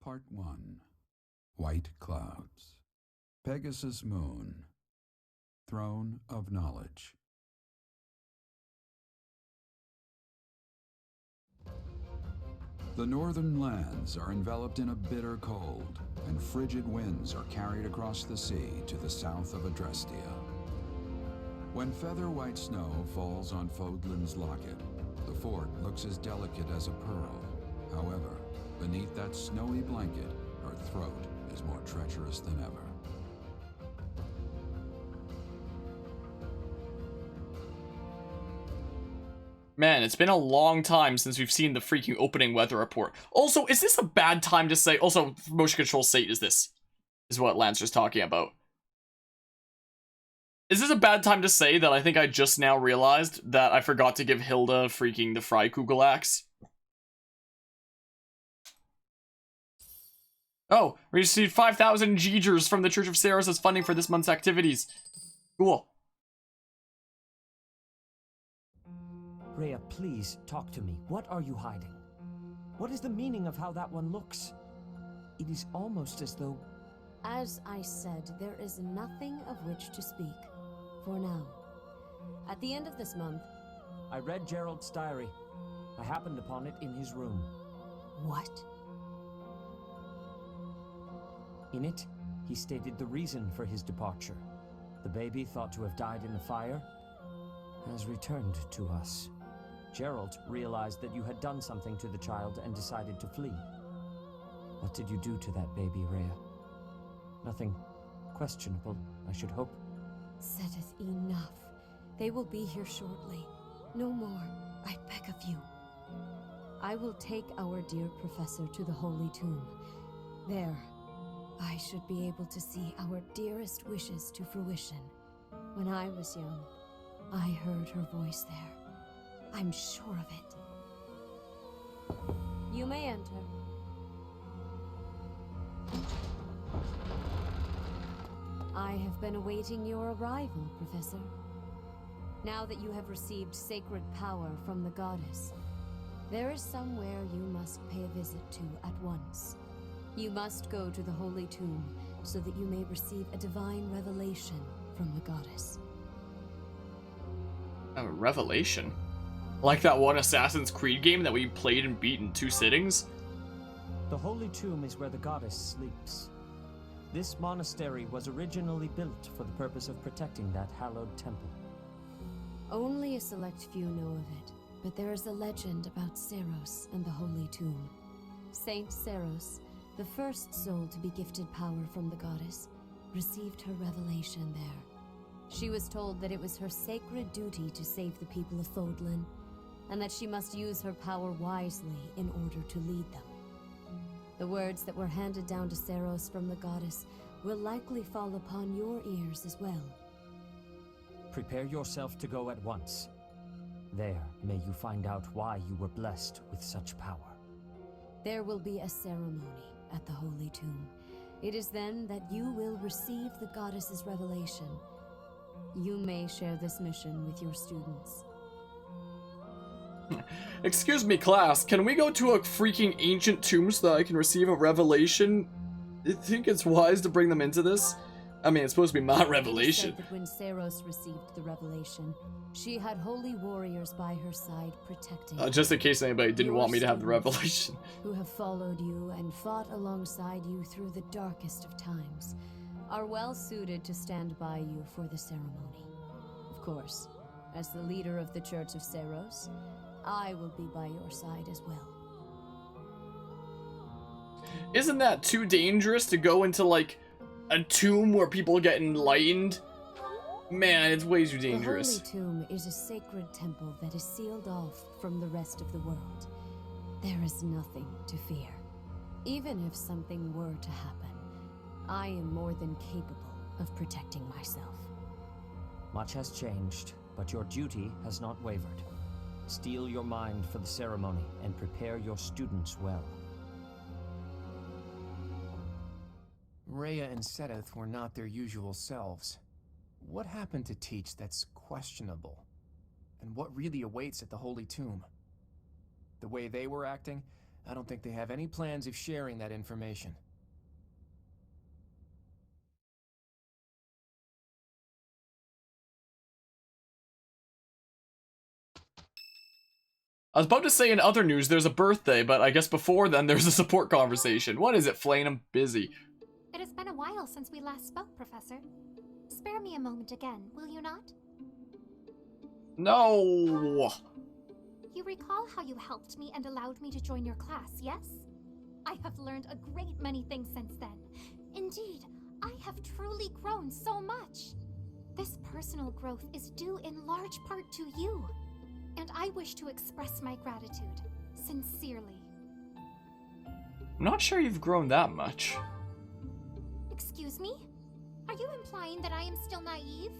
Part 1. White Clouds. Pegasus Moon. Throne of Knowledge. The northern lands are enveloped in a bitter cold, and frigid winds are carried across the sea to the south of Adrestia. When feather white snow falls on Fodlan's locket, the fort looks as delicate as a pearl. However, beneath that snowy blanket, her throat is more treacherous than ever. Man, it's been a long time since we've seen the freaking opening weather report. Also, is this a bad time to say... Also, motion control state is this. Is what Lancer's talking about. Is this a bad time to say that I think I just now realized that I forgot to give Hilda freaking the Freikugel axe? Oh, we received 5,000 Gigers from the Church of Saros as funding for this month's activities. Cool. Rhea, please talk to me. What are you hiding? What is the meaning of how that one looks? It is almost as though... As I said, there is nothing of which to speak. For now. At the end of this month... I read Gerald's diary. I happened upon it in his room. What? In it, he stated the reason for his departure. The baby, thought to have died in the fire, has returned to us. Gerald realized that you had done something to the child and decided to flee. What did you do to that baby, Rhea? Nothing questionable, I should hope. Setteth enough. They will be here shortly. No more, I beg of you. I will take our dear professor to the Holy Tomb. There, I should be able to see our dearest wishes to fruition. When I was young, I heard her voice there. I'm sure of it. You may enter. I have been awaiting your arrival, Professor. Now that you have received sacred power from the goddess, there is somewhere you must pay a visit to at once. You must go to the Holy Tomb so that you may receive a divine revelation from the goddess. A revelation? Like that one Assassin's Creed game that we played and beat in 2 sittings? The Holy Tomb is where the goddess sleeps. This monastery was originally built for the purpose of protecting that hallowed temple. Only a select few know of it, but there is a legend about Saros and the Holy Tomb. Saint Saros, the first soul to be gifted power from the goddess, received her revelation there. She was told that it was her sacred duty to save the people of Fodlan, and that she must use her power wisely in order to lead them. The words that were handed down to Saros from the goddess will likely fall upon your ears as well. Prepare yourself to go at once. There, may you find out why you were blessed with such power. There will be a ceremony at the Holy Tomb. It is then that you will receive the goddess's revelation. You may share this mission with your students. Excuse me, class, can we go to a freaking ancient tomb so that I can receive a revelation? I think it's wise to bring them into this? I mean, it's supposed to be my revelation. It is said that when Saros received the revelation, she had holy warriors by her side protecting her. Just in case anybody didn't want me to have the revelation. Who have followed you and fought alongside you through the darkest of times, are well suited to stand by you for the ceremony. Of course, as the leader of the Church of Saros, I will be by your side as well. Isn't that too dangerous to go into, like, a tomb where people get enlightened? Man, it's way too dangerous. The Holy Tomb is a sacred temple that is sealed off from the rest of the world. There is nothing to fear. Even if something were to happen, I am more than capable of protecting myself. Much has changed, but your duty has not wavered. Steel your mind for the ceremony and prepare your students well. Rhea and Sedith were not their usual selves. What happened to teach that's questionable? And what really awaits at the Holy Tomb? The way they were acting, I don't think they have any plans of sharing that information. I was about to say in other news there's a birthday, but I guess before then there's a support conversation. What is it, Flane? I'm busy. It has been a while since we last spoke, Professor. Spare me a moment again, will you not? No! You recall how you helped me and allowed me to join your class, yes? I have learned a great many things since then. Indeed, I have truly grown so much. This personal growth is due in large part to you. And I wish to express my gratitude, sincerely. I'm not sure you've grown that much. Excuse me? Are you implying that I am still naive?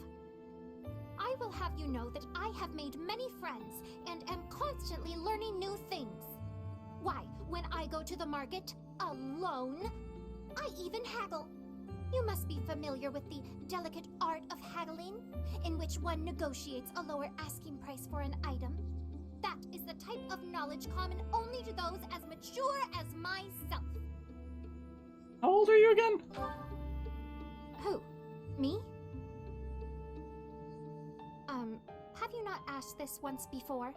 I will have you know that I have made many friends and am constantly learning new things. Why, when I go to the market, alone, I even haggle. You must be familiar with the delicate art of haggling, in which one negotiates a lower asking price for an item. That is the type of knowledge common only to those as mature as myself. How old are you again? Who? Me? Have you not asked this once before?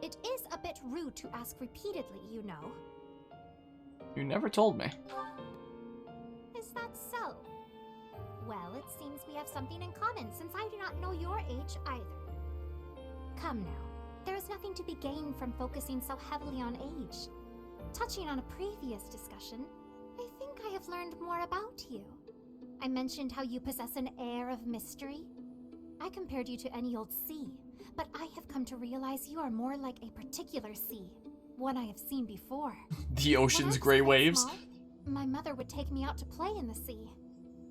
It is a bit rude to ask repeatedly, you know. You never told me. Is that so? Well, it seems we have something in common, since I do not know your age either. Come now, there is nothing to be gained from focusing so heavily on age. Touching on a previous discussion, I think I have learned more about you. I mentioned how you possess an air of mystery. I compared you to any old sea, but I have come to realize you are more like a particular sea, one I have seen before. The ocean's When I was gray very waves? small, my mother would take me out to play in the sea.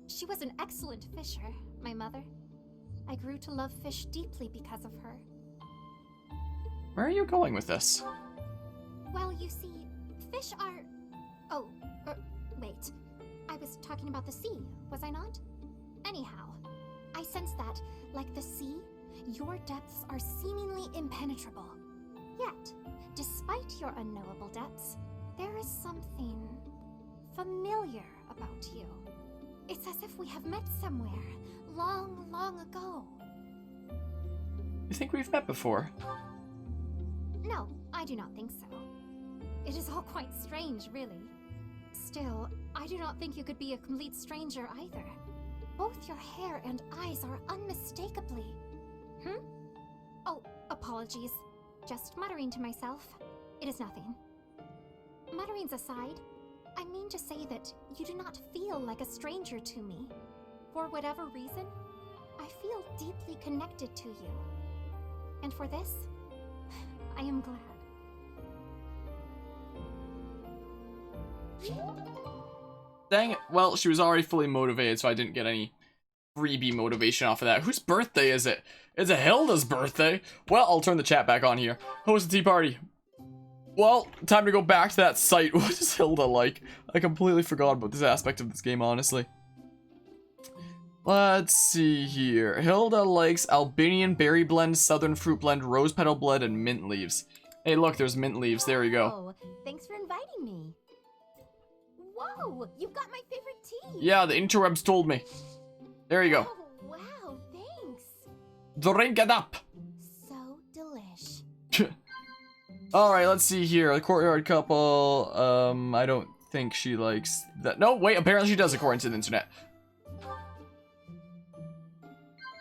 She was an excellent fisher, my mother. I grew to love fish deeply because of her. Where are you going with this? Well, you see, fish are... Oh, wait. I was talking about the sea, was I not? Anyhow, I sense that, like the sea, your depths are seemingly impenetrable. Yet, despite your unknowable depths, there is something familiar about you. It's as if we have met somewhere, long, long ago. You think we've met before? No, I do not think so. It is all quite strange, really. Still, I do not think you could be a complete stranger either. Both your hair and eyes are unmistakably... Oh, apologies. Just muttering to myself. It is nothing. Mutterings aside, I mean to say that you do not feel like a stranger to me. For whatever reason, I feel deeply connected to you. And for this, I am glad. Dang it. Well, she was already fully motivated, so I didn't get any freebie motivation off of that. Whose birthday is it? It's a Hilda's birthday. Well, I'll turn the chat back on here. Host a tea party. Well, time to go back to that site. What is Hilda like? I completely forgot about this aspect of this game, honestly. Let's see here. Hilda likes Albanian berry blend, southern fruit blend, rose petal blend, and mint leaves. Hey, look, there's mint leaves. There you go. Oh, thanks for inviting me. Whoa, you've got my favorite tea. Yeah, the interwebs told me. There you go. Oh, wow, thanks. Drink it up. So delish. Alright, let's see here. The courtyard couple. I don't think she likes that. No, wait, apparently she does according to the internet.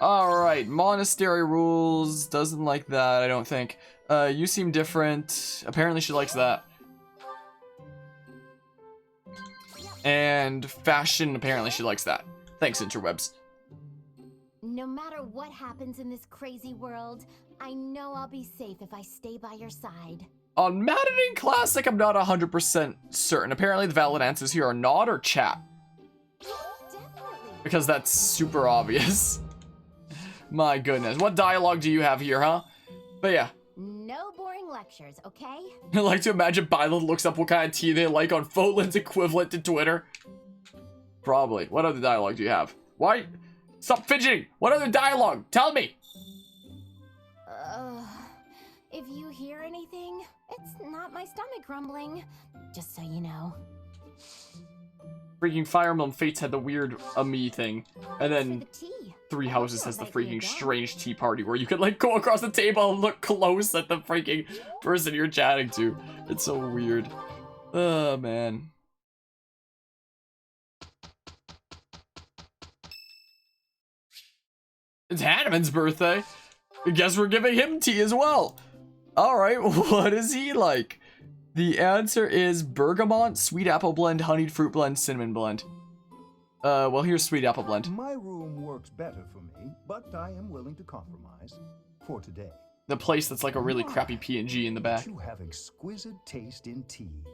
Alright, monastery rules. Doesn't like that, I don't think. You seem different. Apparently she likes that. And fashion, apparently she likes that. Thanks, interwebs. No matter what happens in this crazy world, I know I'll be safe if I stay by your side. On Maddening Classic, I'm not 100% certain. Apparently the valid answers here are not or chat. Definitely. Because that's super obvious. My goodness. What dialogue do you have here, huh? But yeah. No boring lectures, okay? I like to imagine Byleth looks up what kind of tea they like on Pholin's equivalent to Twitter. Probably. What other dialogue do you have? Why? Stop fidgeting! What other dialogue? Tell me! If you hear anything, It's not my stomach grumbling, just so you know. Freaking Fire Emblem Fates had the weird Ami thing. And then For the tea. Three Houses has the Might be a freaking go. strange tea party where you could like go across the table and look close at the freaking person you're chatting to. It's so weird. Oh man. It's Hanneman's birthday. I guess we're giving him tea as well. Alright, what is he like? The answer is bergamot, sweet apple blend, honeyed fruit blend, cinnamon blend. Well, here's sweet apple blend. My room works better for me, but I am willing to compromise for today. The place that's like a really crappy PNG in the back. You have exquisite taste in tea.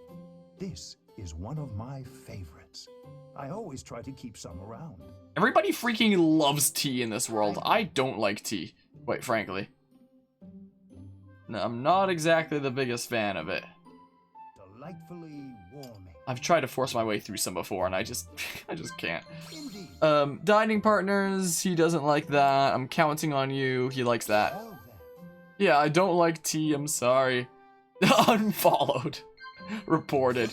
This is one of my favorites. I always try to keep some around. Everybody freaking loves tea in this world. I don't like tea, quite frankly. No, I'm not exactly the biggest fan of it. Delightfully warming. I've tried to force my way through some before, and I just can't. Indeed. Dining partners, he doesn't like that. I'm counting on you. He likes that. Well then. Yeah, I don't like tea. I'm sorry. Unfollowed. Reported.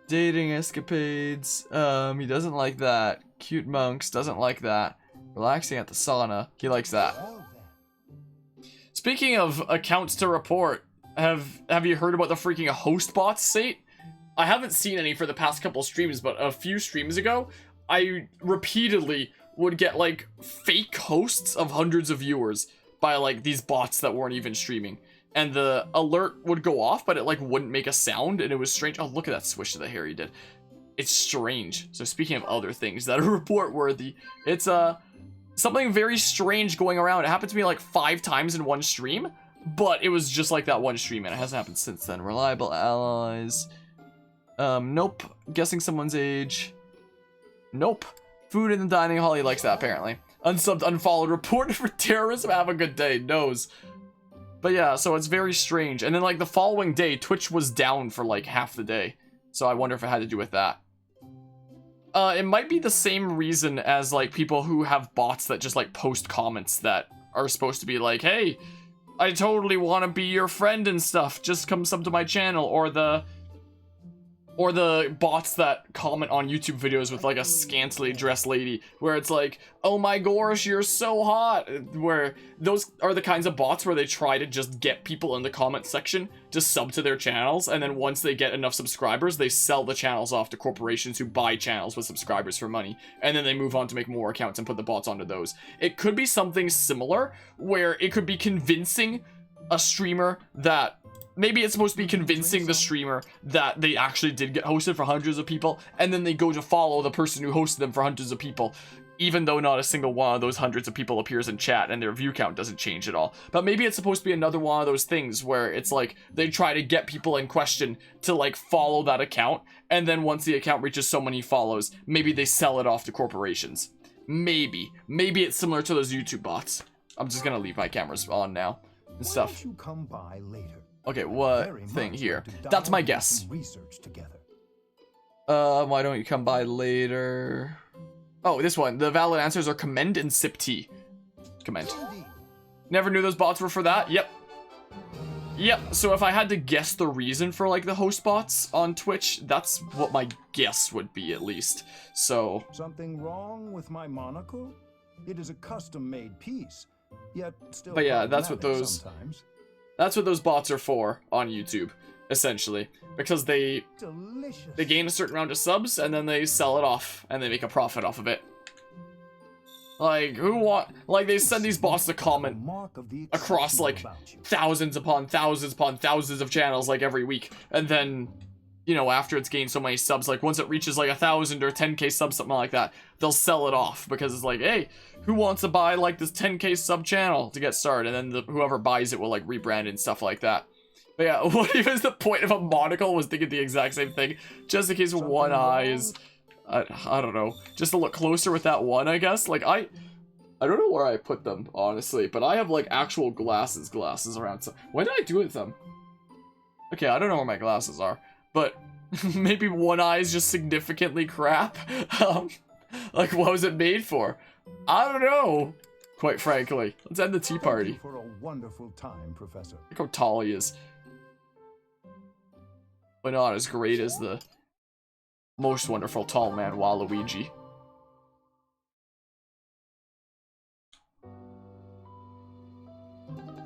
Dating escapades. He doesn't like that. Cute monks, doesn't like that. Relaxing at the sauna, he likes that. Well then. Speaking of accounts to report, have you heard about the freaking host bots state? I haven't seen any for the past couple streams, but a few streams ago, I repeatedly would get like fake hosts of hundreds of viewers by like these bots that weren't even streaming. And the alert would go off, but it like wouldn't make a sound, and it was strange. Oh, look at that swish of the hair he did. It's strange. So speaking of other things that are report worthy, it's something very strange going around. It happened to me like 5 times in one stream, but it was just like that one stream, and it hasn't happened since then. Reliable allies. Nope. Guessing someone's age. Nope. Food in the dining hall, he likes that apparently. Unsubbed, unfollowed, reported for terrorism, have a good day, knows. But yeah, so it's very strange. And then like the following day, Twitch was down for like half the day. So I wonder if it had to do with that. It might be the same reason as like people who have bots that just like post comments that are supposed to be like, hey, I totally want to be your friend and stuff. Just come sub to my channel. Or the bots that comment on YouTube videos with like a scantily dressed lady where it's like, oh my gosh, you're so hot. Where those are the kinds of bots where they try to just get people in the comment section to sub to their channels. And then once they get enough subscribers, they sell the channels off to corporations who buy channels with subscribers for money. And then they move on to make more accounts and put the bots onto those. It could be something similar where it could be convincing a streamer that maybe it's supposed to be convincing the streamer that they actually did get hosted for hundreds of people, and then they go to follow the person who hosted them for hundreds of people, even though not a single one of those hundreds of people appears in chat and their view count doesn't change at all. But maybe it's supposed to be another one of those things where it's like they try to get people in question to like follow that account, and then once the account reaches so many follows, maybe they sell it off to corporations. Maybe it's similar to those YouTube bots. I'm just gonna leave my cameras on now and Why stuff. don't you come by later? Okay, what Very thing much here? like to That's my dive into guess. some research together. Why don't you come by later? Oh, this one. The valid answers are commend and sip tea. Commend. Indeed. Never knew those bots were for that. Yep. So if I had to guess the reason for like the host bots on Twitch, that's what my guess would be at least. So Something wrong with my monocle? It is a custom-made piece, yet still. But yeah, that's what problematic those- Sometimes. that's what those bots are for on YouTube, essentially. Because they Delicious. gain a certain round of subs and then they sell it off and they make a profit off of it. Like, they send these bots to comment Mark of the across exceptional like about you. thousands upon thousands of channels like every week, and then you know, after it's gained so many subs, like once it reaches like 1,000 or 10k subs, something like that, they'll sell it off because it's like, hey, who wants to buy like this 10k sub channel to get started? And then whoever buys it will like rebrand and stuff like that. But yeah, what even is the point of a monocle? Was thinking the exact same thing, just in case Something one eye wrong? is, I don't know, just to look closer with that one, I guess. Like I don't know where I put them, honestly, but I have like actual glasses around. So when did I do it with them? Okay, I don't know where my glasses are, but maybe one eye is just significantly crap. Like what was it made for? I don't know, quite frankly. Let's end the tea Thank party. you for a wonderful time, Professor. Look how tall he is. but not as great as the most wonderful tall man Waluigi.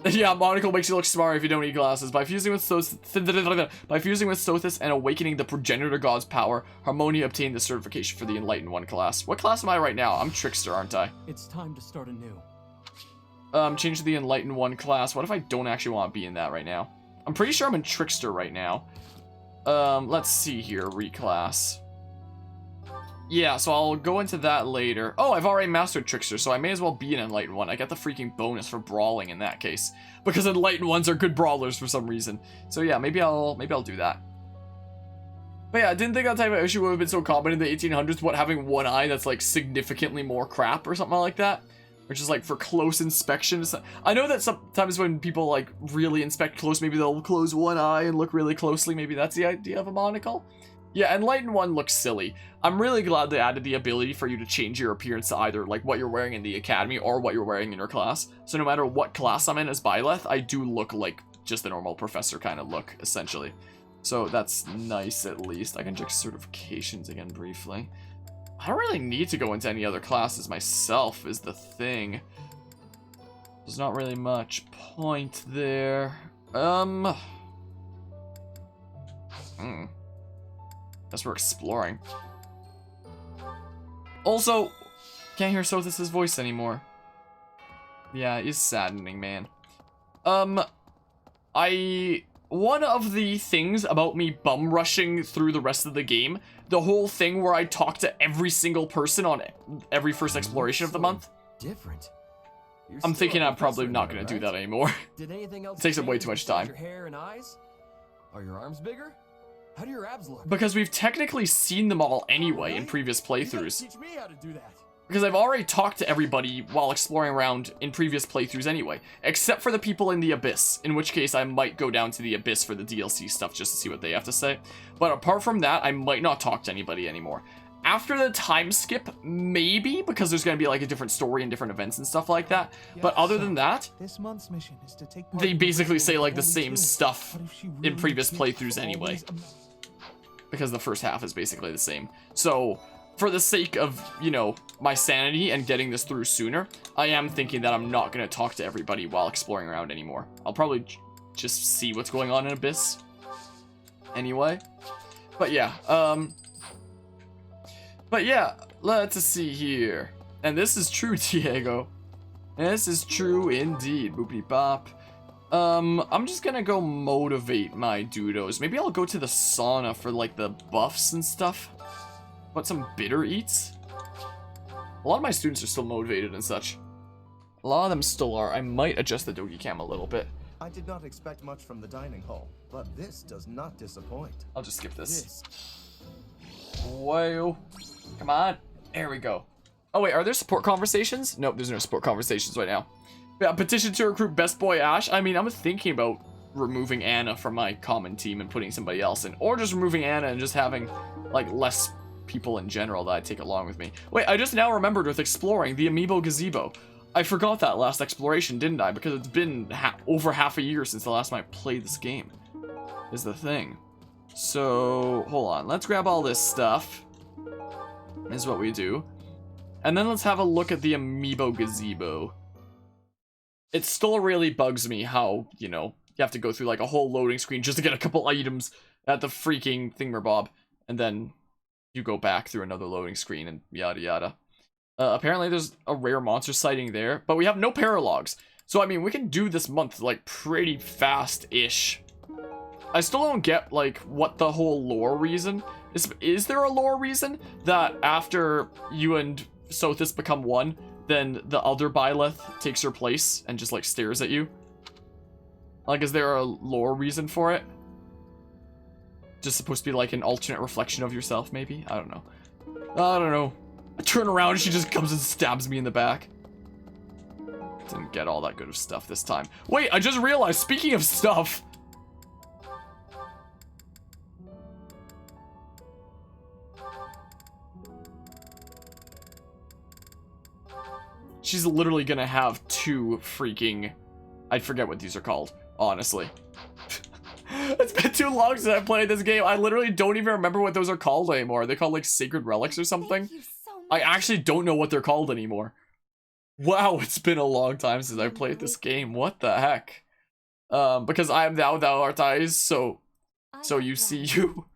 Yeah, monocle makes you look smart if you don't need glasses. By fusing with Sothis and awakening the progenitor god's power, Harmonia obtained the certification for the Enlightened One class. What class am I right now? I'm Trickster, aren't I? It's time to start anew. Change to the Enlightened One class. What if I don't actually want to be in that right now? I'm pretty sure I'm in Trickster right now. Let's see here, reclass. Yeah, so I'll go into that later. Oh, I've already mastered Trickster, so I may as well be an Enlightened One. I get the freaking bonus for brawling in that case, because Enlightened Ones are good brawlers for some reason. So yeah, maybe I'll do that. But yeah, I didn't think that type of issue would have been so common in the 1800s, what, having one eye that's like significantly more crap or something like that, which is like for close inspection. I know that sometimes when people like really inspect close, maybe they'll close one eye and look really closely. Maybe that's the idea of a monocle. Yeah, Enlightened One looks silly. I'm really glad they added the ability for you to change your appearance to either like what you're wearing in the academy or what you're wearing in your class. So no matter what class I'm in as Byleth, I do look like just a normal professor kind of look, essentially. So that's nice at least. I can check certifications again briefly. I don't really need to go into any other classes myself is the thing. There's not really much point there. Guess we're exploring. Also, can't hear Sothis' voice anymore. Yeah, it is saddening, man. One of the things about me bum rushing through the rest of the game, the whole thing where I talk to every single person on every first exploration of the month. Different. I'm thinking I'm probably not going to do that anymore. Did anything else It takes up way too much time. Your hair and eyes? Are your arms bigger? How do your abs look? Because we've technically seen them all anyway in previous playthroughs. Teach me how to do that. Because I've already talked to everybody while exploring around in previous playthroughs anyway. Except for the people in the Abyss. In which case I might go down to the Abyss for the DLC stuff just to see what they have to say. But apart from that, I might not talk to anybody anymore. After the time skip, maybe, because there's going to be like a different story and different events and stuff like that. But other than that, this month's mission is to take they basically say like the same stuff in previous playthroughs anyway. Because the first half is basically the same. So, for the sake of, you know, my sanity and getting this through sooner, I am thinking that I'm not going to talk to everybody while exploring around anymore. I'll probably just see what's going on in Abyss anyway. But yeah, let's see here. And this is true, Diego. This is true indeed. Boopity bop. I'm just gonna go motivate my dudos. Maybe I'll go to the sauna for like the buffs and stuff. What, some bitter eats? A lot of my students are still motivated and such. A lot of them still are. I might adjust the Dogi Cam a little bit. I did not expect much from the dining hall, but this does not disappoint. I'll just skip this. Whoa. Come on. There we go. Oh wait, are there support conversations? Nope, there's no support conversations right now. Yeah, petition to recruit Best Boy Ash. I mean, I'm thinking about removing Anna from my common team and putting somebody else in. Or just removing Anna and just having, like, less people in general that I take along with me. Wait, I just now remembered with exploring the Amiibo gazebo. I forgot that last exploration, didn't I? Because it's been over half a year since the last time I played this game. Is the thing. So, hold on. Let's grab all this stuff. Is what we do. And then let's have a look at the Amiibo gazebo. It still really bugs me how, you know, you have to go through like a whole loading screen just to get a couple items at the freaking thingamabob. And then you go back through another loading screen and yada yada. Apparently there's a rare monster sighting there, but we have no paralogs. So, I mean, we can do this month, like, pretty fast-ish. I still don't get, like, what the whole lore reason is. Is there a lore reason that after you and Sothis become one, then the other Byleth takes her place and just, like, stares at you? Like, is there a lore reason for it? Just supposed to be, like, an alternate reflection of yourself, maybe? I don't know. I don't know. I turn around and she just comes and stabs me in the back. Didn't get all that good of stuff this time. Wait, I just realized, speaking of stuff... She's literally gonna have two freaking... I forget what these are called, honestly. It's been too long since I played this game. I literally don't even remember what those are called anymore. Are they called like sacred relics or something? Thank you so I much. actually don't know what they're called anymore. Wow, it's been a long time since I played this game. What the heck? Because I am thou, thou art I, so you see you.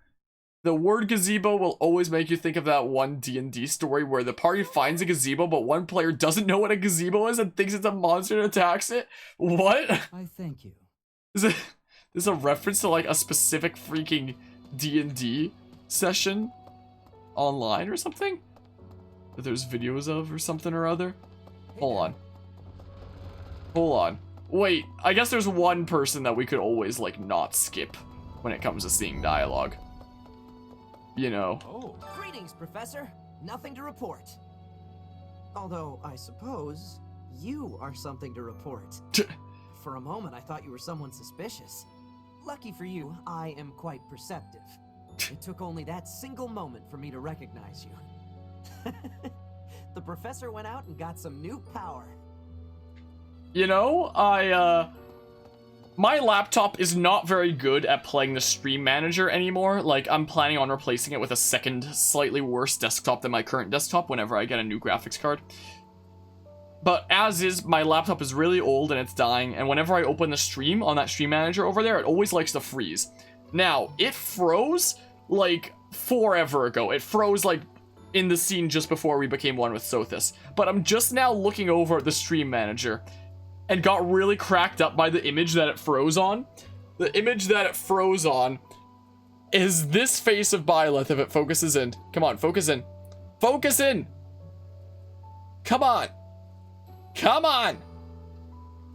The word gazebo will always make you think of that one D&D story where the party finds a gazebo, but one player doesn't know what a gazebo is and thinks it's a monster and attacks it. What? I thank you. Is this a reference to like a specific freaking D&D session online or something that there's videos of or something or other? Hold on. Wait, I guess there's one person that we could always like not skip when it comes to seeing dialogue. You know. Oh, greetings, Professor. Nothing to report. Although, I suppose, you are something to report. For a moment, I thought you were someone suspicious. Lucky for you, I am quite perceptive. It took only that single moment for me to recognize you. The Professor went out and got some new power. You know, my laptop is not very good at playing the Stream Manager anymore. Like, I'm planning on replacing it with a second, slightly worse desktop than my current desktop whenever I get a new graphics card. But as is, my laptop is really old and it's dying, and whenever I open the stream on that Stream Manager over there, it always likes to freeze. Now, it froze, like, forever ago. It froze, like, in the scene just before we became one with Sothis. But I'm just now looking over at the Stream Manager and got really cracked up by the image that it froze on. The image that it froze on is this face of Byleth if it focuses in. Come on, focus in. Focus in! Come on! Come on!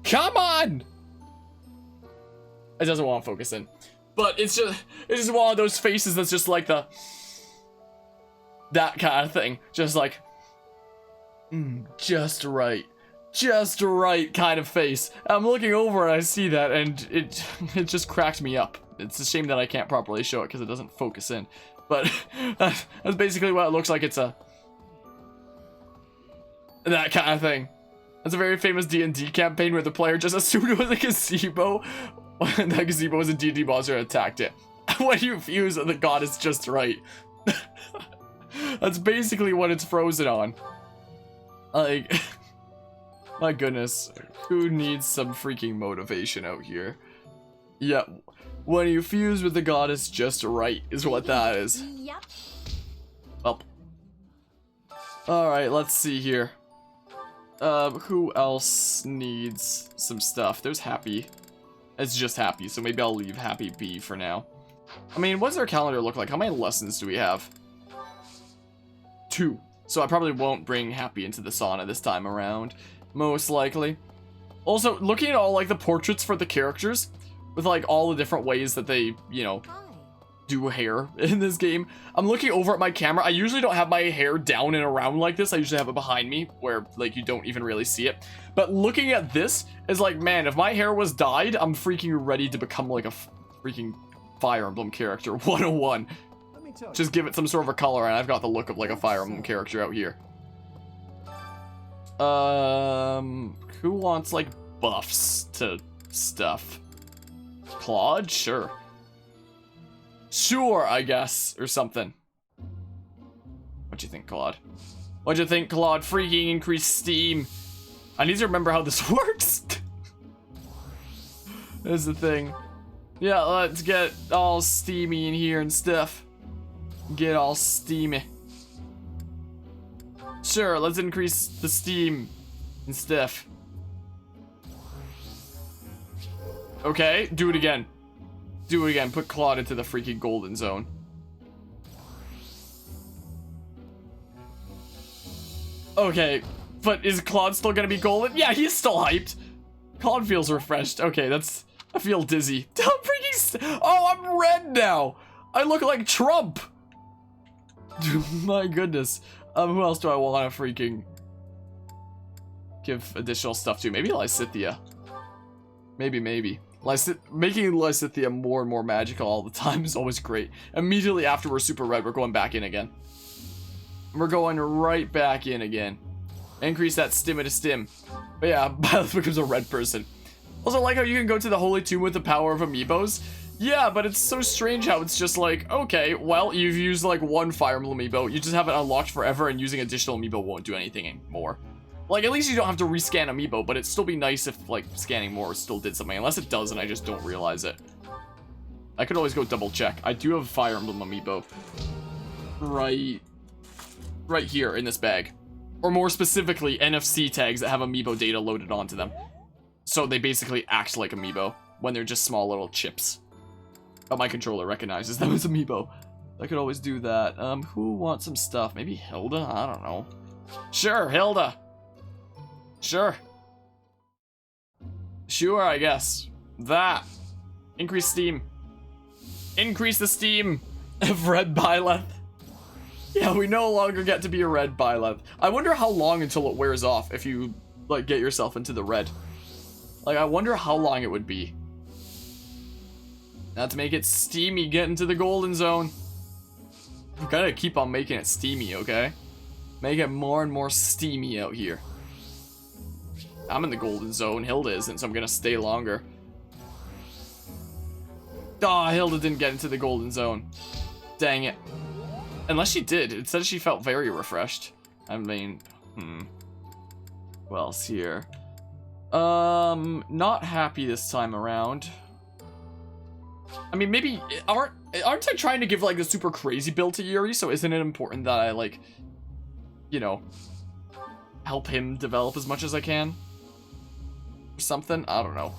Come on! It doesn't want to focus in. But it's just one of those faces that's just like that kind of thing. Just like, just right. Just right kind of face. I'm looking over and I see that and it just cracked me up. It's a shame that I can't properly show it because it doesn't focus in. But that's basically what it looks like. It's that kind of thing. That's a very famous D&D campaign where the player just assumed it was a gazebo when that gazebo was a D&D monster and attacked it. When you fuse the god is just right. That's basically what it's frozen on. Like... My goodness, who needs some freaking motivation out here? Yeah, when you fuse with the goddess just right is what that is. Yep. Well. Alright, let's see here. Who else needs some stuff? There's Happy. It's just Happy, so maybe I'll leave Happy be for now. I mean, what does our calendar look like? How many lessons do we have? 2. So I probably won't bring Happy into the sauna this time around. Most likely. Also, looking at all, like, the portraits for the characters, with, like, all the different ways that they, you know, do hair in this game. I'm looking over at my camera. I usually don't have my hair down and around like this. I usually have it behind me, where, like, you don't even really see it. But looking at this is like, man, if my hair was dyed, I'm freaking ready to become, like, a freaking Fire Emblem character 101. Just give it some sort of a color, and I've got the look of, like, a Fire Emblem character out here. Who wants, like, buffs to stuff? Claude? Sure. Sure, I guess, or something. What'd you think, Claude? What'd you think, Claude? Freaking increase steam. I need to remember how this works. That's the thing. Yeah, let's get all steamy in here and stuff. Get all steamy. Sure, let's increase the steam and stuff. Okay, do it again. Do it again. Put Claude into the freaking golden zone. Okay, but is Claude still gonna be golden? Yeah, he's still hyped. Claude feels refreshed. Okay, that's... I feel dizzy. I'm freaking... Oh, I'm red now! I look like Trump! My goodness. Who else do I want to freaking give additional stuff to? Maybe Lysithea. Maybe. Making Lysithea more and more magical all the time is always great. Immediately after we're super red, we're going back in again. We're going right back in again. Increase that stim to stim. But yeah, Byleth becomes a red person. Also, I like how you can go to the Holy Tomb with the power of Amiibos. Yeah, but it's so strange how it's just like, okay, well, you've used like one Fire Emblem Amiibo, you just have it unlocked forever, and using additional Amiibo won't do anything anymore. Like, at least you don't have to rescan Amiibo, but it'd still be nice if, like, scanning more still did something, unless it does and I just don't realize it. I could always go double check. I do have Fire Emblem Amiibo right here in this bag. Or more specifically, NFC tags that have Amiibo data loaded onto them. So they basically act like Amiibo when they're just small little chips. But my controller recognizes them as Amiibo. I could always do that. Who wants some stuff? Maybe Hilda? I don't know. Sure, Hilda. Sure. Sure, I guess. That. Increase steam. Increase the steam of red Byleth. Yeah, we no longer get to be a red Byleth. I wonder how long until it wears off if you, like, get yourself into the red. Like, I wonder how long it would be. Not to make it steamy, get into the golden zone. You gotta keep on making it steamy, okay? Make it more and more steamy out here. I'm in the golden zone, Hilda isn't, so I'm gonna stay longer. Aw, Hilda didn't get into the golden zone. Dang it. Unless she did. It said she felt very refreshed. I mean, Who else here? Not happy this time around. I mean, maybe, aren't I trying to give, like, the super crazy build to Yuri, so isn't it important that I, like, you know, help him develop as much as I can? Or something? I don't know.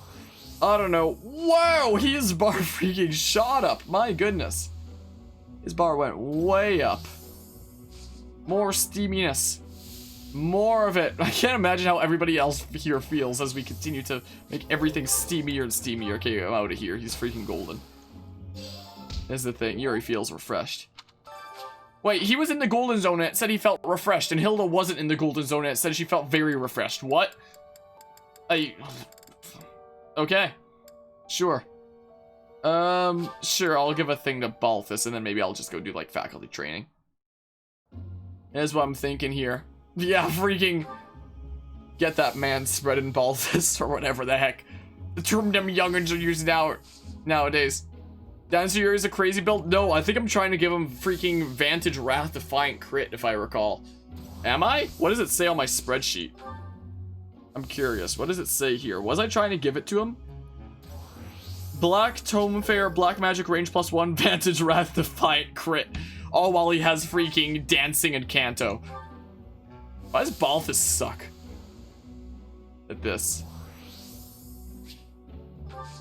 I don't know. Wow, his bar freaking shot up. My goodness. His bar went way up. More steaminess. More of it. I can't imagine how everybody else here feels as we continue to make everything steamier and steamier. Okay, I'm out of here. He's freaking golden. That's the thing. Yuri feels refreshed. Wait, he was in the golden zone and it said he felt refreshed, and Hilda wasn't in the golden zone and it said she felt very refreshed. What? Okay. Sure. Sure, I'll give a thing to Balthus, and then maybe I'll just go do, like, faculty training. That's what I'm thinking here. Yeah, freaking get that man spread in Balthus, or whatever the heck the term them youngins are using nowadays. Dancer Yuri is a crazy build? No, I think I'm trying to give him freaking Vantage Wrath Defiant Crit, if I recall. Am I? What does it say on my spreadsheet? I'm curious. What does it say here? Was I trying to give it to him? Black Tome Fair, Black Magic Range +1, Vantage Wrath Defiant Crit. All while he has freaking Dancing and Canto. Why does Balthus suck at this?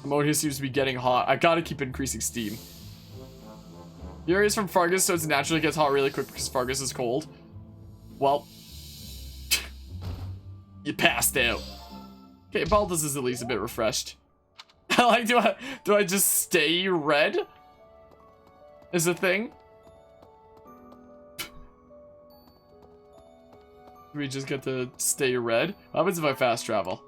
Ammonia seems to be getting hot. I gotta keep increasing steam. Yuri is from Fargus, so it naturally gets hot really quick because Fargus is cold. Well, you passed out. Okay, Balthus is at least a bit refreshed. Like, do I just stay red? Is a thing? Do we just get to stay red? What happens if I fast travel?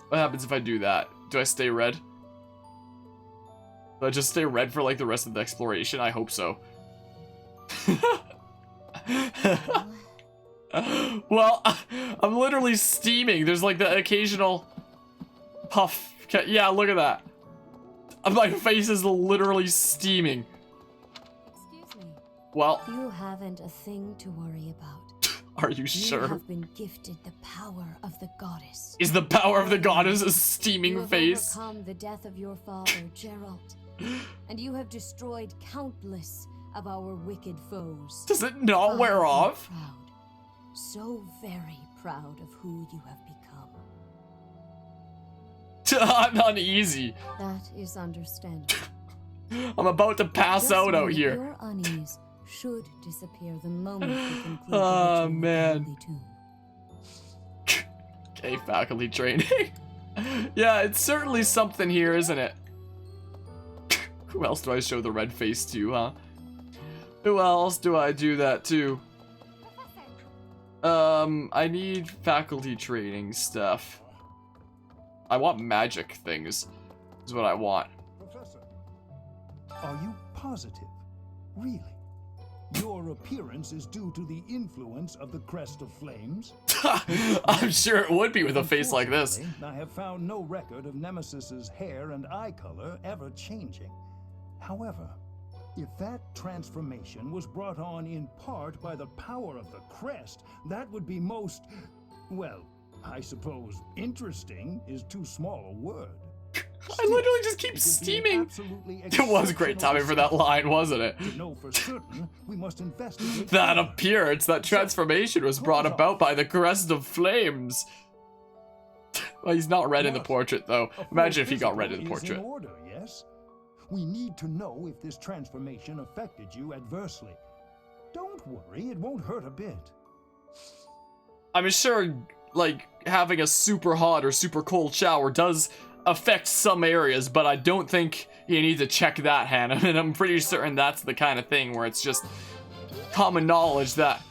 What happens if I do that? Do I stay red? Do I just stay red for, like, the rest of the exploration? I hope so. Well, I'm literally steaming. There's, like, the occasional puff. Yeah, look at that. My face is literally steaming. Excuse me. Well, You haven't a thing to worry about. are you sure? You have been gifted the power of the goddess. Is the power of the goddess a steaming You have face? overcome the death of your father, Geralt, and you have destroyed countless of our wicked foes. Does it not I wear am off? Proud, so very proud of who you have become. I'm uneasy. That is understandable. I'm about to pass Just out know that here. Your unease should disappear the moment you conclude the Oh, ritual of the man. Holy Tomb. Okay, faculty training. Yeah, it's certainly something here, isn't it? Who else do I show the red face to, huh? Who else do I do that to? I need faculty training stuff. I want magic things, is what I want. Professor, are you positive? Really? Your appearance is due to the influence of the Crest of Flames? I'm sure it would be with a face like this. Unfortunately, I have found no record of Nemesis's hair and eye color ever changing. However, if that transformation was brought on in part by the power of the crest, that would be most, well, I suppose interesting is too small a word. I literally just keep steaming. It was great timing for that line, wasn't it? To know for certain, we must investigate That further. appearance, that transformation was brought about by the crest of flames. Well, he's not red in the portrait, though. Imagine if he got red in the portrait. In order, yes? We need to know if this transformation affected you adversely. Don't worry, it won't hurt a bit. I'm sure, like, having a super hot or super cold shower does affect some areas, but I don't think you need to check that, Hannah. And I'm pretty certain that's the kind of thing where it's just common knowledge that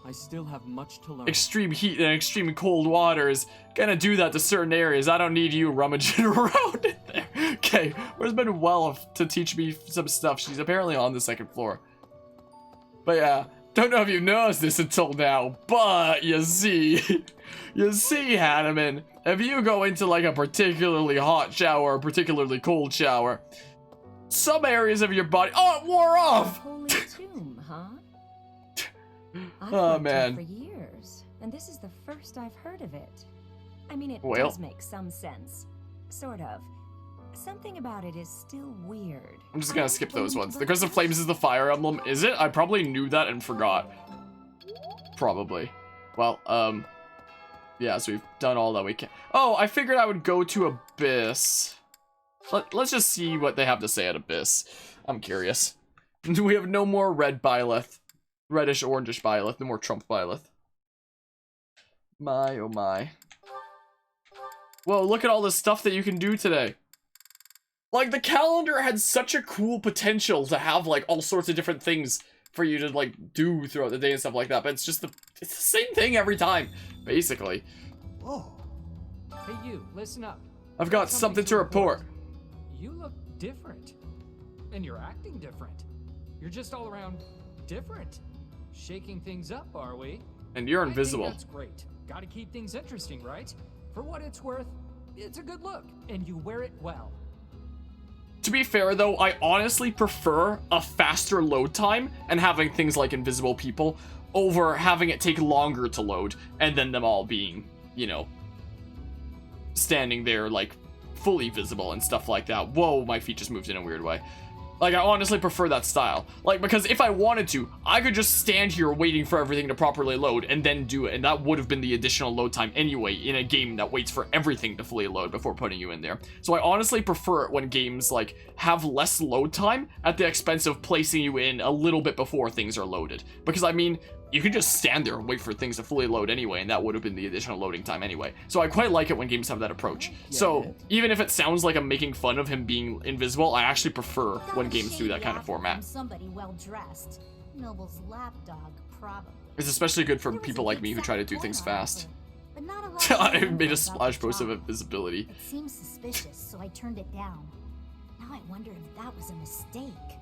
I still have much to learn. extreme heat and extreme cold water is gonna do that to certain areas. I don't need you rummaging around in there. Okay, where's been well to teach me some stuff? She's apparently on the second floor. But yeah, don't know if you've noticed this until now, but you see, Hanneman, if you go into like a particularly hot shower or a particularly cold shower, some areas of your body, oh, it wore off! Holy tomb, huh? I've Oh, worked here man. for years, and this is the first I've heard of it. I mean, it Well. does make some sense. Sort of. Something about it is still weird. I'm just gonna skip those ones. The Crest of Flames is the fire emblem, is it? I probably knew that and forgot. Probably. Well, yeah, so we've done all that we can. Oh, I figured I would go to Abyss. Let's just see what they have to say at Abyss. I'm curious. We have no more red Byleth. Reddish, orangish Byleth. No more Trump Byleth. My, oh my. Whoa, look at all the stuff that you can do today. Like, the calendar had such a cool potential to have, like, all sorts of different things for you to, like, do throughout the day and stuff like that. But it's just it's the same thing every time, basically. Whoa. Hey you, listen up. I've got something to report. You look different. And you're acting different. You're just all around different. Shaking things up, are we? And you're invisible. I think that's great. Gotta keep things interesting, right? For what it's worth, it's a good look, and you wear it well. To be fair, though, I honestly prefer a faster load time and having things like invisible people over having it take longer to load and then them all being, you know, standing there, like, fully visible and stuff like that. Whoa, my feet just moved in a weird way. Like, I honestly prefer that style. Like, because if I wanted to, I could just stand here waiting for everything to properly load and then do it. And that would have been the additional load time anyway in a game that waits for everything to fully load before putting you in there. So I honestly prefer it when games, like, have less load time at the expense of placing you in a little bit before things are loaded. Because, I mean, you can just stand there and wait for things to fully load anyway, and that would have been the additional loading time anyway. So I quite like it when games have that approach. So even if it sounds like I'm making fun of him being invisible, I actually prefer when games do that kind of format. Somebody well dressed. Noble's lapdog, probably. It's especially good for people like me who try to do things fast. But not a lot I made a splash post of invisibility. It seemed suspicious, so I turned it down. Now I wonder if that was a mistake.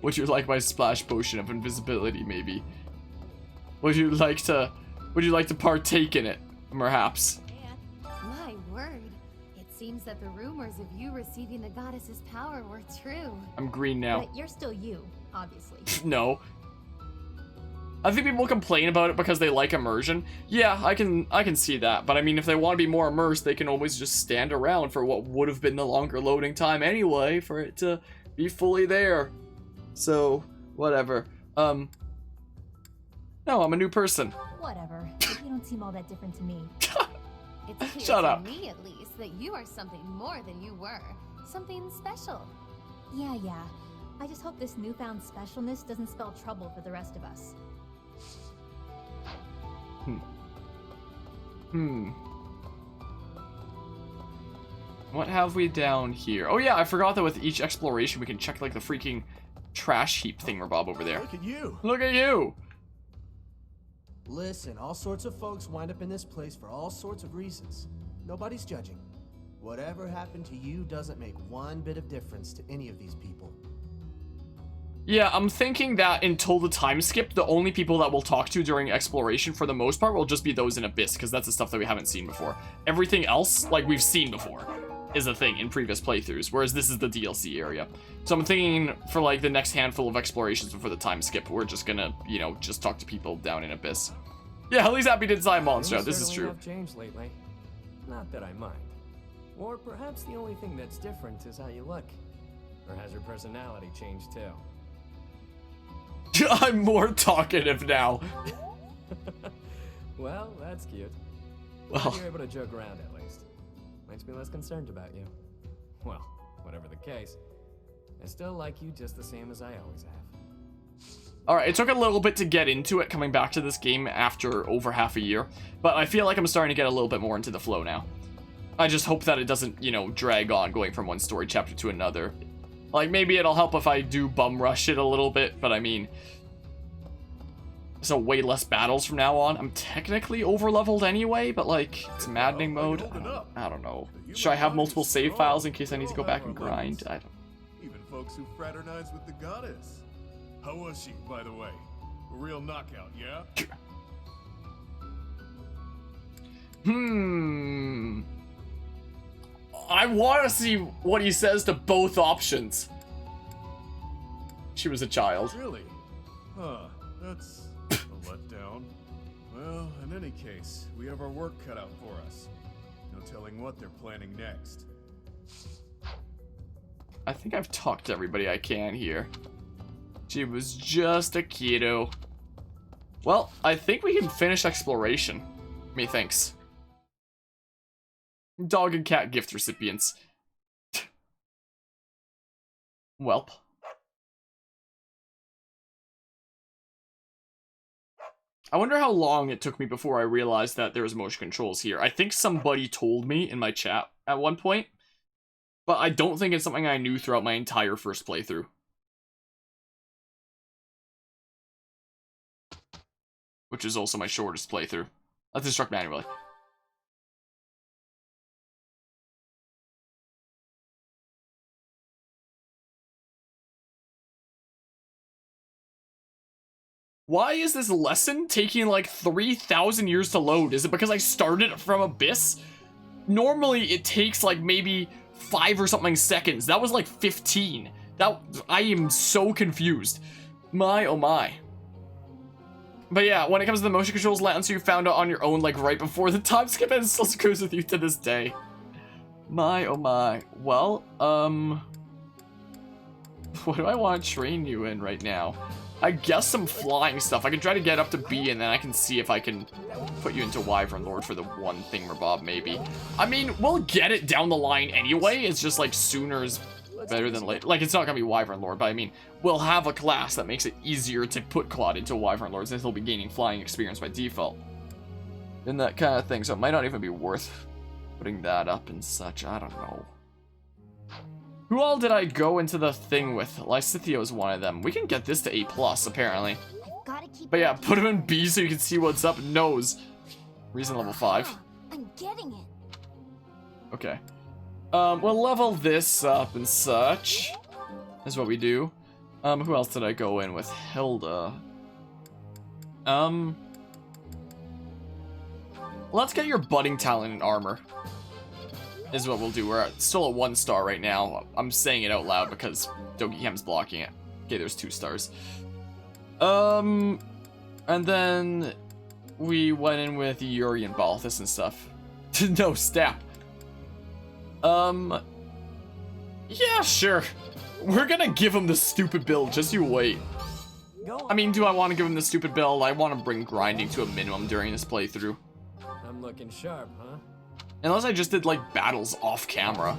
Would you like my splash potion of invisibility, maybe? Would you like to partake in it, perhaps? My word. It seems that the rumors of you receiving the goddess's power were true. I'm green now. But you're still you, obviously. No. I think people complain about it because they like immersion. Yeah, I can see that. But I mean, if they want to be more immersed, they can always just stand around for what would have been the longer loading time anyway for it to be fully there. So, whatever. No, I'm a new person. Whatever. But you don't seem all that different to me. It's clear Shut to up. me, at least, that you are something more than you were. Something special. Yeah. I just hope this newfound specialness doesn't spell trouble for the rest of us. What have we down here? Oh yeah, I forgot that with each exploration we can check like the freaking trash heap thingamabob over there. Look at you. Look at you! Listen, all sorts of folks wind up in this place for all sorts of reasons. Nobody's judging. Whatever happened to you doesn't make one bit of difference to any of these people. Yeah, I'm thinking that until the time skip, the only people that we'll talk to during exploration for the most part will just be those in Abyss, because that's the stuff that we haven't seen before. Everything else, like we've seen before, is a thing in previous playthroughs, whereas this is the DLC area. So I'm thinking for like the next handful of explorations before the time skip, we're just gonna, you know, just talk to people down in Abyss. Yeah, Helly's happy to design monster. This is true. Have changed lately. Not that I mind. Or perhaps the only thing that's different is how you look. Or has your personality changed too? I'm more talkative now. Well, that's cute. Well, you're able to joke around at least. Makes me less concerned about you. Well, whatever the case, I still like you just the same as I always have. Alright, it took a little bit to get into it coming back to this game after over half a year, but I feel like I'm starting to get a little bit more into the flow now. I just hope that it doesn't, you know, drag on going from one story chapter to another. Like, maybe it'll help if I do bum rush it a little bit, but I mean... So way less battles from now on. I'm technically over-leveled anyway, but like, it's maddening mode. I don't know. Should I have multiple save files in case I need to go back and grind? I don't... Even folks who fraternize with the goddess. How was she, by the way? A real knockout, yeah? I want to see what he says to both options. She was a child. Really? Huh, that's a letdown. Well, in any case, we have our work cut out for us. No telling what they're planning next. I think I've talked to everybody I can here. She was just a kiddo. Well, I think we can finish exploration. Methinks. Dog and cat gift recipients. Welp. I wonder how long it took me before I realized that there was motion controls here. I think somebody told me in my chat at one point, but I don't think it's something I knew throughout my entire first playthrough. Which is also my shortest playthrough. Let's instruct manually. Why is this lesson taking like 3,000 years to load? Is it because I started from Abyss? Normally it takes like maybe 5 or something seconds. That was like 15. I am so confused. My oh my. But yeah, when it comes to the motion controls, Lance, you found out on your own like right before the time skip, and it still screws with you to this day. My oh my. Well, what do I want to train you in right now? I guess some flying stuff. I can try to get up to B, and then I can see if I can put you into Wyvern Lord for the one thingamabob, maybe. I mean, we'll get it down the line anyway. It's just like sooner is better than later. Like, it's not gonna be Wyvern Lord, but I mean, we'll have a class that makes it easier to put Claude into Wyvern Lord, since he'll be gaining flying experience by default. And that kind of thing, so it might not even be worth putting that up and such. I don't know. Who all did I go into the thing with? Lysithia was one of them. We can get this to A+, apparently. But yeah, put him in B so you can see what's up. Nose. Reason level 5. I'm getting it. Okay. We'll level this up and such. Is what we do. Who else did I go in with? Hilda. Let's get your budding talent in armor. Is what we'll do. We're still at 1 star right now. I'm saying it out loud because Dogihem's blocking it. Okay, there's 2 stars. And then we went in with Yuri and Balthus and stuff. No, Stap. Yeah, sure. We're gonna give him the stupid build, just you wait. I mean, do I want to give him the stupid build? I want to bring grinding to a minimum during this playthrough. I'm looking sharp, huh? Unless I just did, like, battles off camera.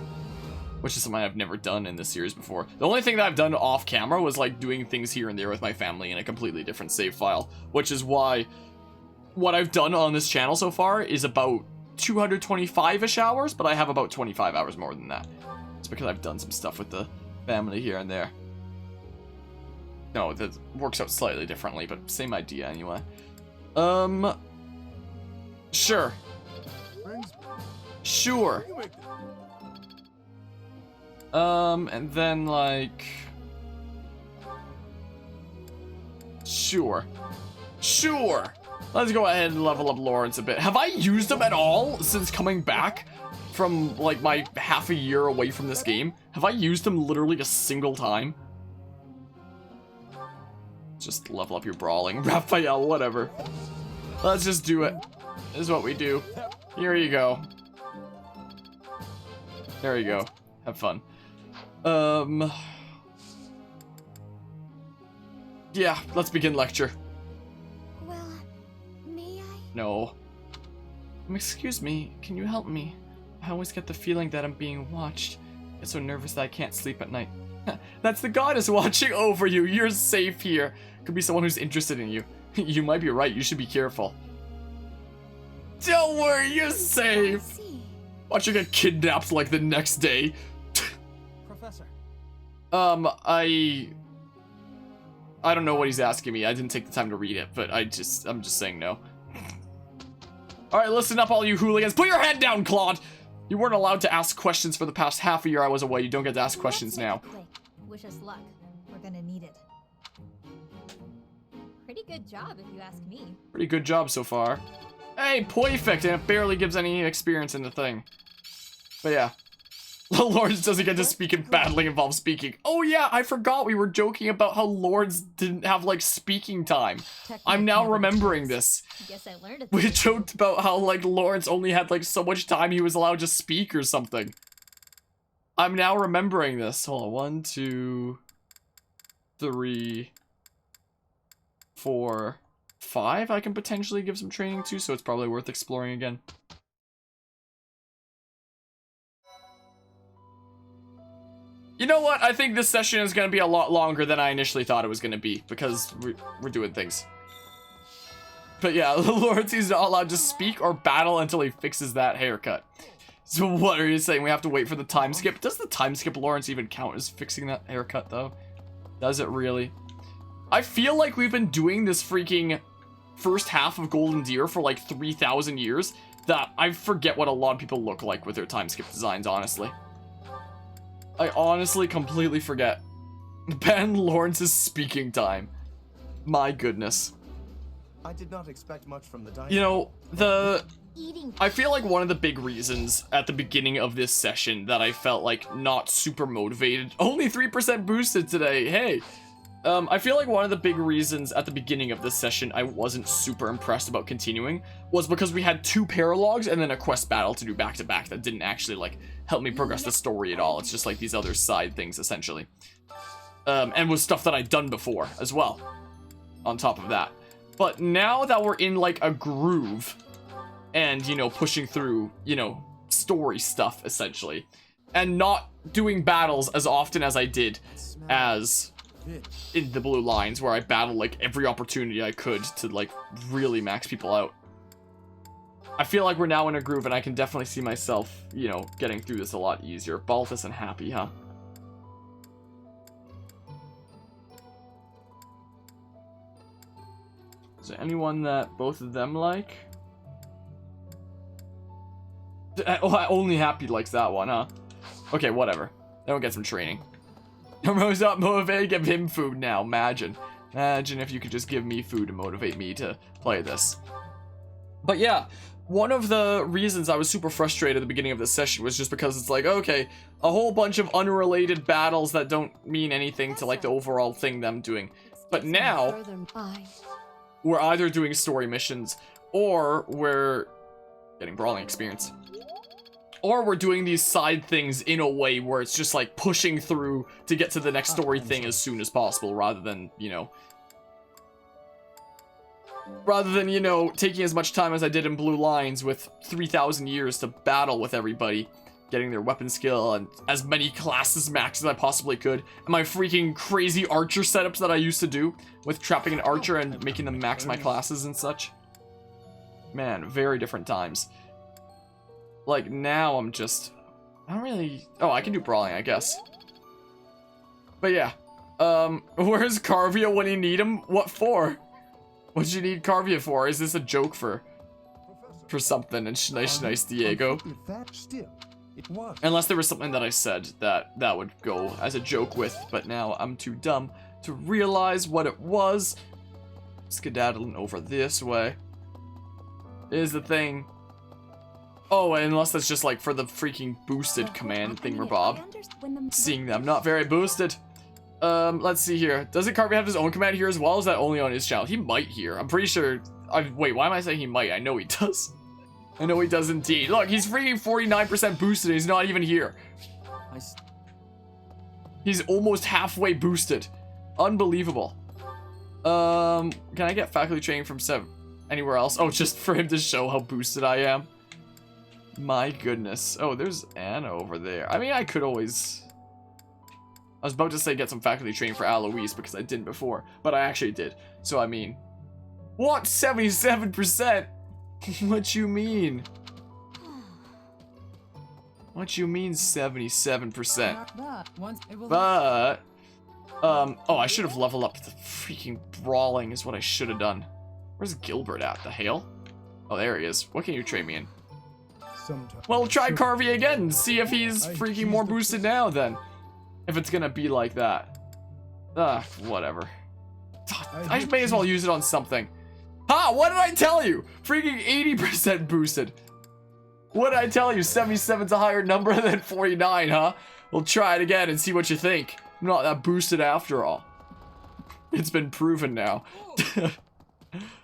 Which is something I've never done in this series before. The only thing that I've done off camera was, like, doing things here and there with my family in a completely different save file. Which is why what I've done on this channel so far is about 225-ish hours, but I have about 25 hours more than that. It's because I've done some stuff with the family here and there. No, that works out slightly differently, but same idea anyway. Sure. Sure. And then, like... Sure. Sure. Let's go ahead and level up Lawrence a bit. Have I used him at all since coming back from, like, my half a year away from this game? Have I used him literally a single time? Just level up your brawling. Raphael, whatever. Let's just do it. This is what we do. Here you go. There you go. Have fun. Yeah, let's begin lecture. Well, may I? No. Excuse me, can you help me? I always get the feeling that I'm being watched. I get so nervous that I can't sleep at night. That's the goddess watching over you. You're safe here. Could be someone who's interested in you. You might be right. You should be careful. Don't worry, you're safe. Watch you get kidnapped like the next day. Professor. I don't know what he's asking me. I didn't take the time to read it, but I'm just saying no. Alright, listen up, all you hooligans. Put your head down, Claude! You weren't allowed to ask questions for the past half a year I was away. You don't get to ask questions now. Wish us luck. We're gonna need it. Pretty good job, if you ask me. Pretty good job so far. Hey, perfect, and it barely gives any experience in the thing. But yeah. Lawrence doesn't get to speak and battling involves speaking. Oh yeah, I forgot we were joking about how Lawrence didn't have, like, speaking time. I'm now remembering this. Guess I learned it. We joked about how, like, Lawrence only had, like, so much time he was allowed to speak or something. I'm now remembering this. Hold on, 1, 2, 3, 4, 5 I can potentially give some training to, so it's probably worth exploring again. You know what? I think this session is going to be a lot longer than I initially thought it was going to be, because we're doing things. But yeah, Lawrence is not allowed to speak or battle until he fixes that haircut. So what are you saying? We have to wait for the time skip? Does the time skip Lawrence even count as fixing that haircut, though? Does it really? I feel like we've been doing this freaking first half of Golden Deer for like 3,000 years, that I forget what a lot of people look like with their time skip designs, honestly. I honestly completely forget. Ben Lawrence's speaking time. My goodness. I did not expect much from the dining. You know, I feel like one of the big reasons at the beginning of this session that I felt like not super motivated. Only 3% boosted today, hey! I feel like one of the big reasons at the beginning of this session I wasn't super impressed about continuing was because we had 2 paralogs and then a quest battle to do back to back that didn't actually, like, help me progress the story at all. It's just like these other side things, essentially. And was stuff that I'd done before as well, on top of that. But now that we're in, like, a groove and, you know, pushing through, you know, story stuff, essentially, and not doing battles as often as I did as in the Blue Lines, where I battled, like, every opportunity I could to, like, really max people out. I feel like we're now in a groove, and I can definitely see myself, you know, getting through this a lot easier. Balthus and Happy, huh? Is there anyone that both of them like? Oh, only Happy likes that one, huh? Okay, whatever. Then we'll get some training. Rose not motivated, give him food now. Imagine if you could just give me food to motivate me to play this. But yeah, one of the reasons I was super frustrated at the beginning of this session was just because it's like, okay, a whole bunch of unrelated battles that don't mean anything to, like, the overall thing that I'm doing. But now, we're either doing story missions, or we're getting brawling experience. Or we're doing these side things in a way where it's just, like, pushing through to get to the next story thing as soon as possible, rather than, you know, taking as much time as I did in Blue Lines with 3,000 years to battle with everybody, getting their weapon skill and as many classes max as I possibly could, and my freaking crazy archer setups that I used to do with trapping an archer and making them max my classes and such. Man, very different times. Like, now I'm just, I don't really, oh, I can do brawling, I guess. But yeah, where's Carvia when you need him? What for? What'd you need Carvia for? Is this a joke for something? And nice Diego. Unless there was something that I said that would go as a joke with, but now I'm too dumb to realize what it was. skedaddling over this way. Is the thing. Oh, unless that's just like for the freaking boosted command thingamabob. Seeing them, not very boosted. Let's see here. Doesn't Carvey have his own command here as well? Or is that only on his channel? He might here. I'm pretty sure. Wait, why am I saying he might? I know he does. I know he does indeed. Look, he's freaking 49% boosted and he's not even here. He's almost halfway boosted. Unbelievable. Can I get faculty training from anywhere else? Oh, just for him to show how boosted I am. My goodness. Oh, there's Anna over there. I mean, I could always... I was about to say get some faculty training for Alois because I didn't before, but I actually did. So, I mean... What? 77%? What you mean? What you mean 77%? But... oh, I should have leveled up the freaking brawling is what I should have done. Where's Gilbert at? The hail? Oh, there he is. What can you trade me in? Well, try Carvey again and see if he's freaking more boosted now then. If it's gonna be like that. Whatever. I may as well use it on something. Ha! What did I tell you? Freaking 80% boosted. What did I tell you? 77's a higher number than 49, huh? We'll try it again and see what you think. I'm not that boosted after all. It's been proven now.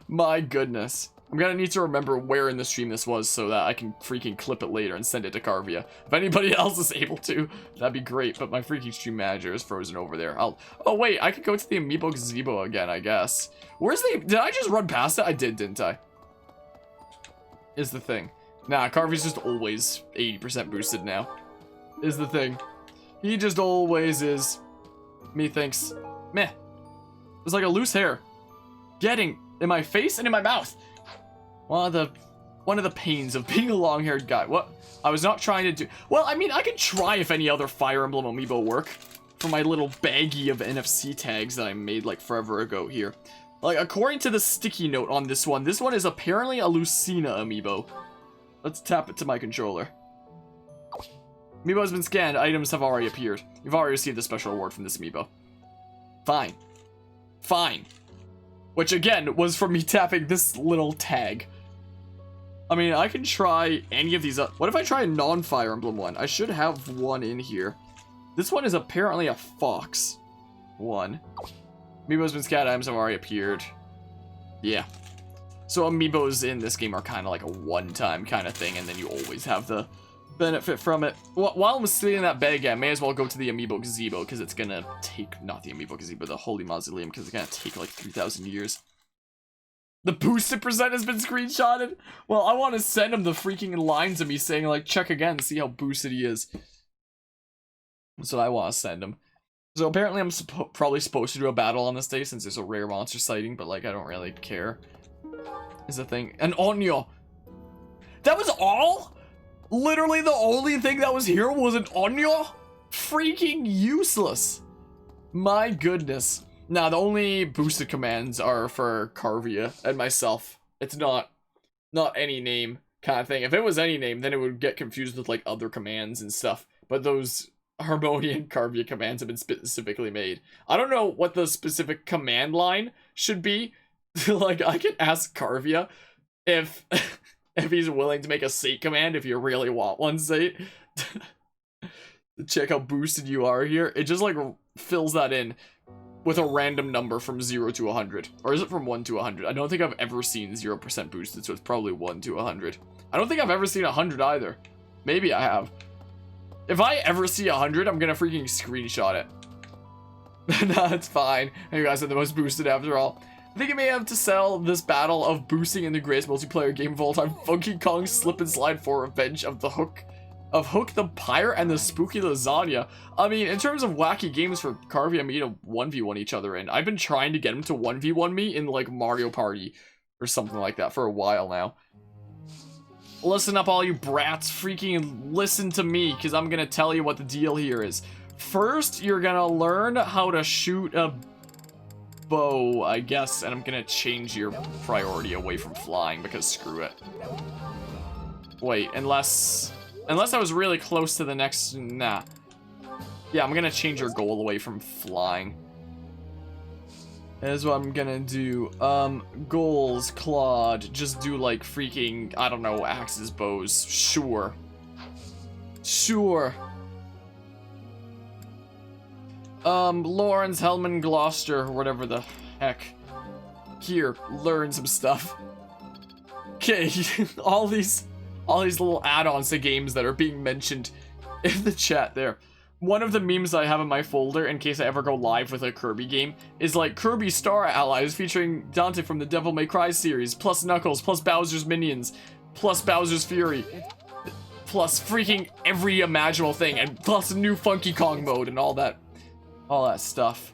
My goodness. I'm gonna need to remember where in the stream this was so that I can freaking clip it later and send it to Carvia. If anybody else is able to, that'd be great, but my freaking stream manager is frozen over there. Oh wait, I could go to the Amiibo gazebo again, I guess. Where's the... Did I just run past it? I did, didn't I? Is the thing. Nah, Carvy's just always 80% boosted now. Is the thing. He just always is. Methinks. Meh. It's like a loose hair. Getting in my face and in my mouth. One of the pains of being a long-haired guy. What? I was not trying to do... Well, I mean, I could try if any other Fire Emblem amiibo work. For my little baggie of NFC tags that I made like forever ago here. Like, according to the sticky note on this one is apparently a Lucina amiibo. Let's tap it to my controller. Amiibo has been scanned. Items have already appeared. You've already received a special award from this amiibo. Fine. Fine. Which, again, was from me tapping this little tag. I mean, I can try any of these up. What if I try a non-Fire Emblem one? I should have one in here. This one is apparently a fox. One. Amiibo's been scanned. Items have already appeared. Yeah. So amiibos in this game are kind of like a one-time kind of thing, and then you always have the benefit from it. While I'm sitting in that bag, I may as well go to the Amiibo gazebo, because it's gonna take, not the Amiibo gazebo, the Holy Mausoleum, because it's gonna take like 3,000 years. The boosted percent has been screenshotted? Well, I want to send him the freaking lines of me saying, like, check again, see how boosted he is. So I want to send him. So apparently I'm probably supposed to do a battle on this day, since there's a rare monster sighting, but, like, I don't really care. Is the thing. And Onyo! That was all? Literally the only thing that was here was an Onyo? Freaking useless. My goodness. Now, the only boosted commands are for Carvia and myself. It's not any name kind of thing. If it was any name, then it would get confused with, like, other commands and stuff. But those Harmonian Carvia commands have been specifically made. I don't know what the specific command line should be. Like, I can ask Carvia if he's willing to make a Sate command if you really want one, Sate. Check how boosted you are here. It just, like, fills that in with a random number from 0 to 100. Or is it from 1 to 100? I don't think I've ever seen 0% boosted, so it's probably 1 to 100. I don't think I've ever seen 100 either. Maybe I have. If I ever see 100, I'm gonna freaking screenshot it. Nah, it's fine. You guys are the most boosted after all. I think I may have to sell this battle of boosting in the greatest multiplayer game of all time. Funky Kong Slip and Slide for Revenge of the Hook. Of Hook the Pirate and the Spooky Lasagna. I mean, in terms of wacky games for Carvia and me to 1v1 each other in, I've been trying to get him to 1v1 me in, like, Mario Party or something like that for a while now. Listen up, all you brats. Freaking listen to me, because I'm going to tell you what the deal here is. First, you're going to learn how to shoot a bow, I guess, and I'm going to change your priority away from flying, because screw it. Wait, unless I was really close to the next... Nah. Yeah, I'm gonna change your goal away from flying. Is what I'm gonna do. Goals, Claude. Just do like freaking, I don't know, axes, bows. Sure. Sure. Lawrence, Hellman, Gloucester, whatever the heck. Here, learn some stuff. Okay, all these little add-ons to games that are being mentioned in the chat there. One of the memes I have in my folder, in case I ever go live with a Kirby game, is like Kirby Star Allies featuring Dante from the Devil May Cry series, plus Knuckles, plus Bowser's Minions, plus Bowser's Fury, plus freaking every imaginable thing, and plus a new Funky Kong mode and all that stuff.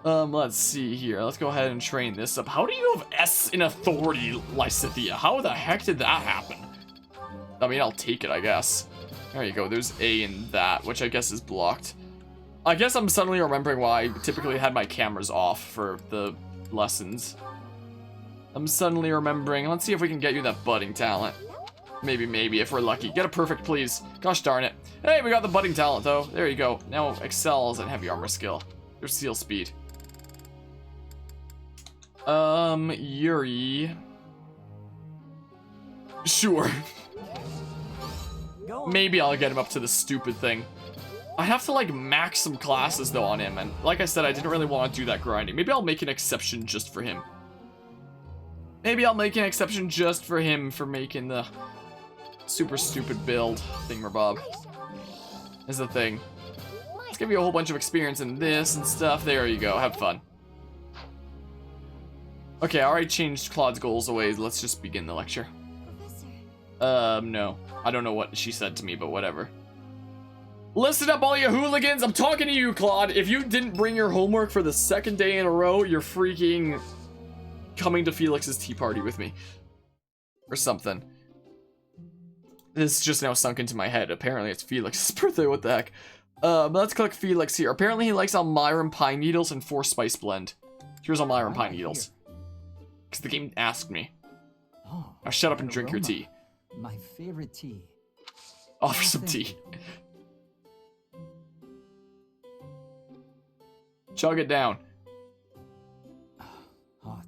Let's see here. Let's go ahead and train this up. How do you have S in authority, Lysithia? How the heck did that happen? I mean, I'll take it, I guess. There you go. There's A in that, which I guess is blocked. I guess I'm suddenly remembering why I typically had my cameras off for the lessons. I'm suddenly remembering. Let's see if we can get you that budding talent. Maybe, if we're lucky. Get a perfect, please. Gosh darn it. Hey, we got the budding talent, though. There you go. Now excels at heavy armor skill. There's seal speed. Yuri. Sure. Maybe I'll get him up to the stupid thing. I have to, like, max some classes, though, on him. And like I said, I didn't really want to do that grinding. Maybe I'll make an exception just for him. Maybe I'll make an exception just for him for making the super stupid build thingamabob. Is the thing. Let's give you a whole bunch of experience in this and stuff. There you go. Have fun. Okay, I already changed Claude's goals away. Let's just begin the lecture. No. I don't know what she said to me, but whatever. Listen up, all you hooligans. I'm talking to you, Claude. If you didn't bring your homework for the second day in a row, you're freaking coming to Felix's tea party with me. Or something. This just now sunk into my head. Apparently it's Felix's birthday. What the heck? Let's click Felix here. Apparently he likes Almyran Pine Needles and 4 Spice Blend. Here's Almyran Pine Needles. Because the game asked me. Now shut up and drink your tea. My favorite tea. Offer some tea. Chug it down. Hot.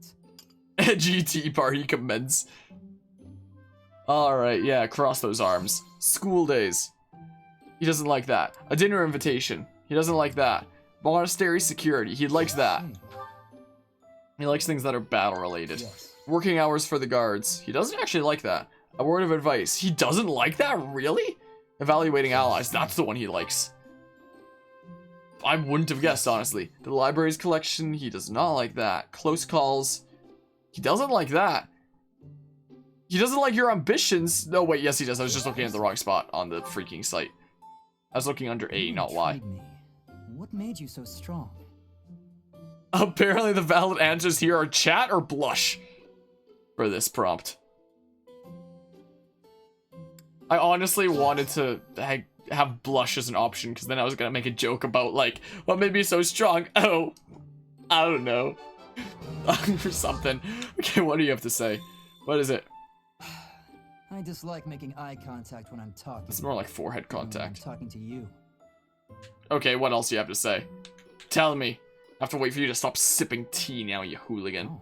Edgy tea party commence. Alright, yeah, cross those arms. School days. He doesn't like that. A dinner invitation. He doesn't like that. Monastery security. He likes that. He likes things that are battle related. Yes. Working hours for the guards. He doesn't actually like that. A word of advice. He doesn't like that? Really? Evaluating allies. That's the one he likes. I wouldn't have guessed, honestly. The library's collection. He does not like that. Close calls. He doesn't like that. He doesn't like your ambitions. No, wait, yes he does. I was just looking at the wrong spot on the freaking site. I was looking under A, not Y. What made you so strong? Apparently the valid answers here are chat or blush for this prompt. I honestly wanted to have blush as an option, because then I was going to make a joke about, like, what made me so strong? Oh, I don't know. Or something. Okay, what do you have to say? What is it? I dislike making eye contact when I'm talking. It's more like forehead contact. I'm talking to you. Okay, what else do you have to say? Tell me. I have to wait for you to stop sipping tea now, you hooligan. Oh,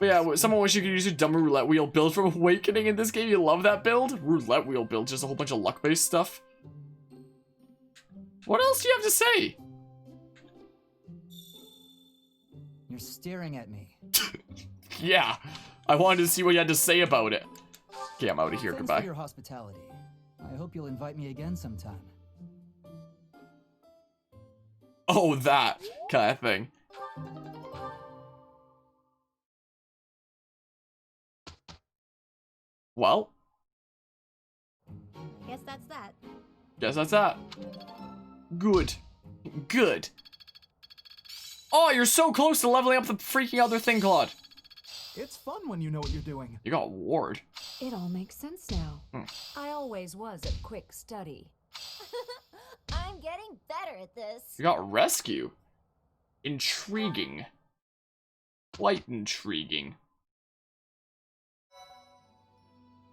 but yeah, someone wish you could use your dumb roulette wheel build from Awakening in this game. You love that build? Roulette wheel build, just a whole bunch of luck-based stuff. What else do you have to say? You're staring at me. Yeah, I wanted to see what you had to say about it. Okay, I'm out of here. Thanks Goodbye. for your hospitality. I hope you'll invite me again sometime. Oh, that kind of thing. Well, Guess that's that. guess that's that. Good. Good. Oh, you're so close to leveling up the freaking other thing, Claude. It's fun when you know what you're doing. You got Ward. It all makes sense now. I always was a quick study. I'm getting better at this. You got Rescue. Intriguing. Quite intriguing.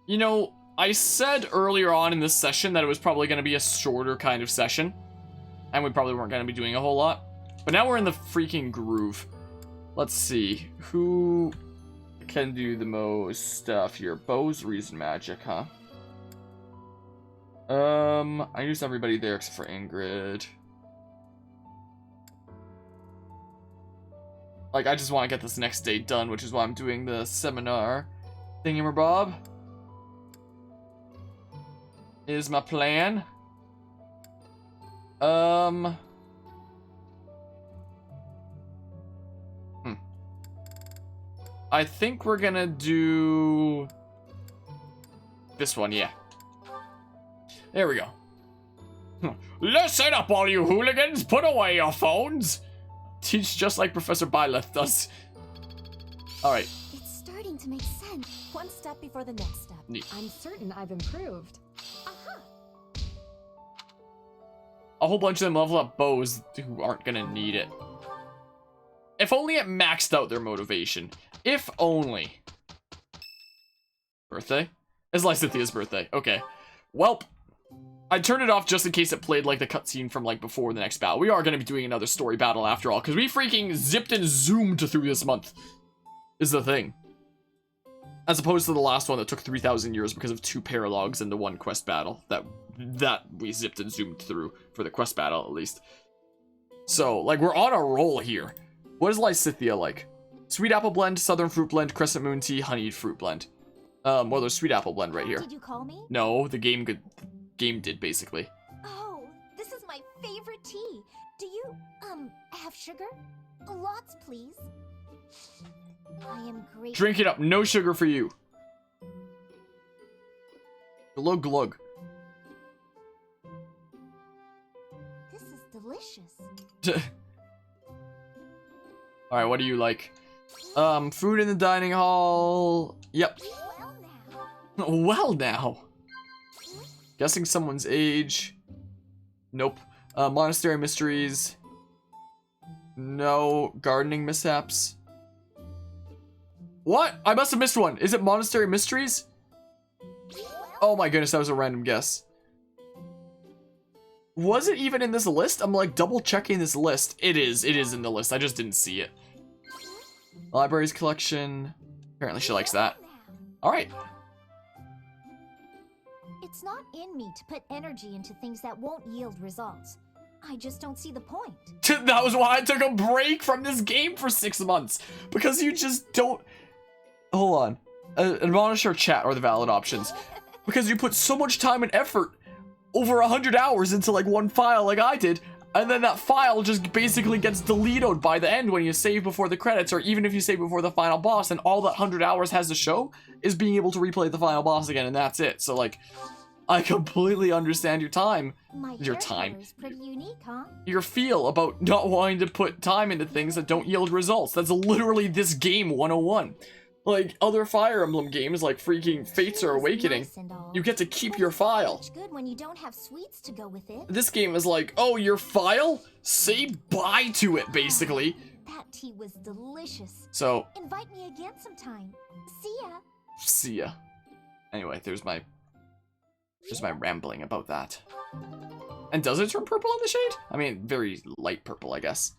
You know, I said earlier on in this session that it was probably going to be a shorter kind of session. And we probably weren't going to be doing a whole lot. But now we're in the freaking groove. Let's see. Who can do the most stuff here? Bo's reason magic, huh? I used everybody there except for Ingrid. Like, I just want to get this next day done, which is why I'm doing the seminar thingamabob. Is my plan. I think we're gonna do this one, yeah. There we go. Listen up, all you hooligans! Put away your phones! Teach just like Professor Byleth does. Alright. It's starting to make sense. One step before the next step. Neat. I'm certain I've improved. A whole bunch of them level up bows who aren't gonna need it. If only it maxed out their motivation. If only. Birthday? It's Lysithia's birthday. Okay. Welp. I turned it off just in case it played like the cutscene from like before the next battle. We are going to be doing another story battle after all, because we freaking zipped and zoomed through this month. Is the thing. As opposed to the last one that took 3,000 years because of 2 paralogs and the 1 quest battle that we zipped and zoomed through for the quest battle at least. So, like, we're on a roll here. What is Lysithia like? Sweet apple blend, southern fruit blend, crescent moon tea, honeyed fruit blend. Well, there's sweet apple blend right here. Did you call me? No, the game did basically. Oh, this is my favorite tea. Do you, have sugar? Lots, please. I am great. Drink it up. No sugar for you. Glug glug. This is delicious. Alright, what do you like? Food in the dining hall. Yep. Well now. Guessing someone's age. Nope. Monastery mysteries. No. Gardening mishaps. What? I must have missed one. Is it Monastery Mysteries? Oh my goodness, that was a random guess. Was it even in this list? I'm like double checking this list. It is in the list. I just didn't see it. Libraries collection. Apparently she likes that. Alright. It's not in me to put energy into things that won't yield results. I just don't see the point. That was why I took a break from this game for 6 months. Because you just don't... Hold on. Admonish our chat are the valid options. Because you put so much time and effort, over 100 hours into like one file like I did, and then that file just basically gets deleted by the end when you save before the credits, or even if you save before the final boss, and all that 100 hours has to show is being able to replay the final boss again, and that's it. So like, I completely understand your time. Your pretty unique, huh? Your feel about not wanting to put time into things that don't yield results. That's literally this game 101. Like other Fire Emblem games, like freaking Fates or Awakening, you get to keep your file. It's good when you don't have sweets to go with it. This game is like, oh, your file? Say bye to it, basically. That tea was delicious. So invite me again sometime. See ya. See ya. Anyway, there's my rambling about that. And does it turn purple in the shade? I mean, very light purple, I guess.